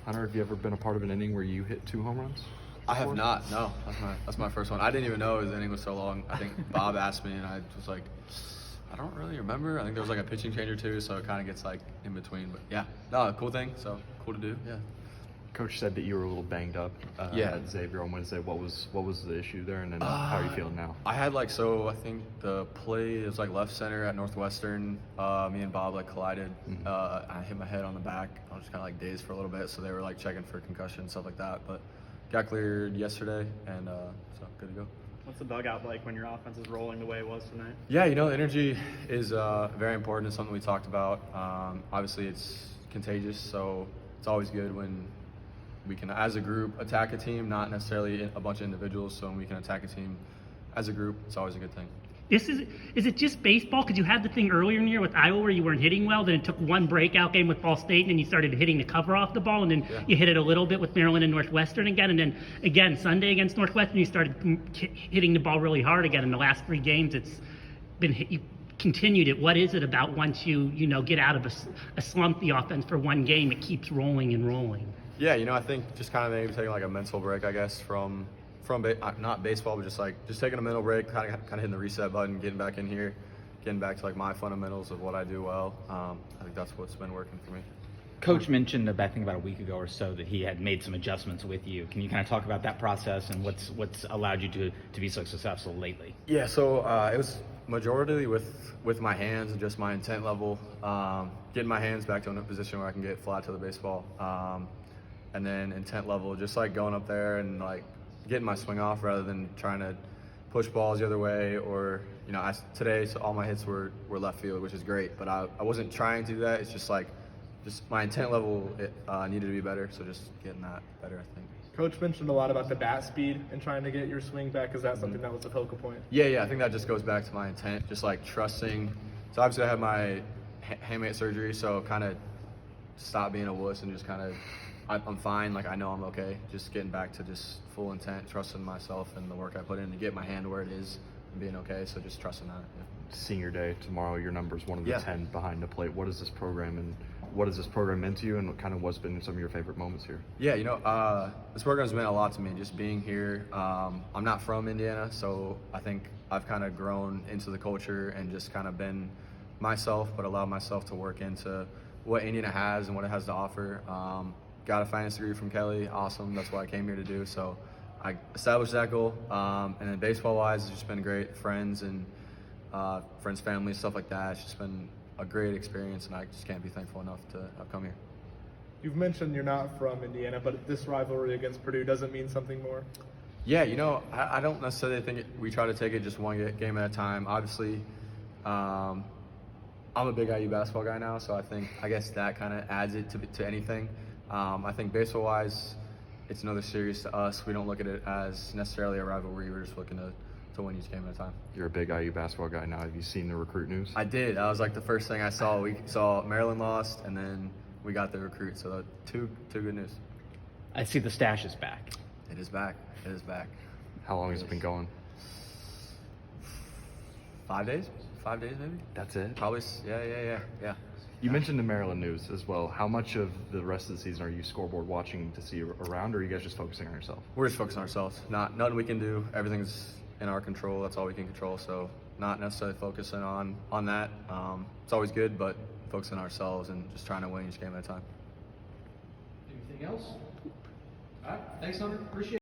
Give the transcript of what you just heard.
Hunter, have you ever been a part of an inning where you hit 2 home runs? I have not. No, that's my first one. I didn't even know his inning was so long. I think Bob asked me, and I was like, I don't really remember. I think there was like a pitching change or two, so it kind of gets like in between. But yeah, no, cool thing. So cool to do. Yeah. Coach said that you were a little banged up at Xavier on Wednesday. What was the issue there, and then how are you feeling now? I had I think the play was like left center at Northwestern. Me and Bob collided. I hit my head on the back. I was just kind of dazed for a little bit, so they were checking for concussion and stuff like that. But got cleared yesterday, and so good to go. What's the dugout like when your offense is rolling the way it was tonight? Yeah, the energy is very important. It's something we talked about. Obviously, it's contagious, so it's always good when we can, as a group, attack a team, not necessarily a bunch of individuals. So when we can attack a team as a group, it's always a good thing. Is it just baseball? Because you had the thing earlier in the year with Iowa where you weren't hitting well, then it took one breakout game with Ball State, and then you started hitting the cover off the ball, and then you hit it a little bit with Maryland and Northwestern again, and then again Sunday against Northwestern you started hitting the ball really hard again. In the last 3 games, it's been you continued it. What is it about once you get out of a slump, the offense for one game, it keeps rolling and rolling? Yeah, I think just kind of maybe taking a mental break, I guess, from not baseball, but just taking a mental break, kind of hitting the reset button, getting back in here, getting back to my fundamentals of what I do well. I think that's what's been working for me. Coach mentioned, I think about a week ago or so, that he had made some adjustments with you. Can you kind of talk about that process and what's allowed you to be so successful lately? Yeah, so it was majority with my hands and just my intent level, getting my hands back to a position where I can get flat to the baseball. And then intent level, just going up there and getting my swing off rather than trying to push balls the other way. Or today, so all my hits were left field, which is great. But I wasn't trying to do that. It's just my intent level needed to be better. So just getting that better, I think. Coach mentioned a lot about the bat speed and trying to get your swing back. Is that something that was a focal point? Yeah. I think that just goes back to my intent, just trusting. So obviously I had my hamate surgery, so kind of stop being a wuss and just kind of. I'm fine. I know I'm okay. Just getting back to just full intent, trusting myself and the work I put in to get my hand where it is and being okay. So just trusting that. Yeah. Senior day tomorrow. Your number's one of the 10 behind the plate. What is this program meant to you, and what's been some of your favorite moments here? Yeah, this program's meant a lot to me. Just being here. I'm not from Indiana, so I think I've kind of grown into the culture and just kind of been myself, but allowed myself to work into what Indiana has and what it has to offer. Got a finance degree from Kelly. Awesome. That's what I came here to do. So I established that goal. And then baseball-wise, it's just been great. Friends, family, stuff like that. It's just been a great experience, and I just can't be thankful enough to have come here. You've mentioned you're not from Indiana, but this rivalry against Purdue doesn't mean something more? Yeah, I don't necessarily think we try to take it just one game at a time. Obviously, I'm a big IU basketball guy now, so I guess that kind of adds it to anything. I think baseball-wise, it's another series to us. We don't look at it as necessarily a rivalry. We're just looking to win each game at a time. You're a big IU basketball guy now. Have you seen the recruit news? I did. That was the first thing I saw. We saw Maryland lost, and then we got the recruit. So two good news. I see the stash is back. It is back. It is back. How long has it been going? 5 days? 5 days maybe? That's it? Probably. Yeah. You mentioned the Maryland news as well. How much of the rest of the season are you scoreboard watching to see around, or are you guys just focusing on yourself? We're just focusing on ourselves. Nothing we can do. Everything's in our control. That's all we can control. So not necessarily focusing on that. It's always good, but focusing on ourselves and just trying to win each game at a time. Anything else? All right. Thanks, Hunter. Appreciate it.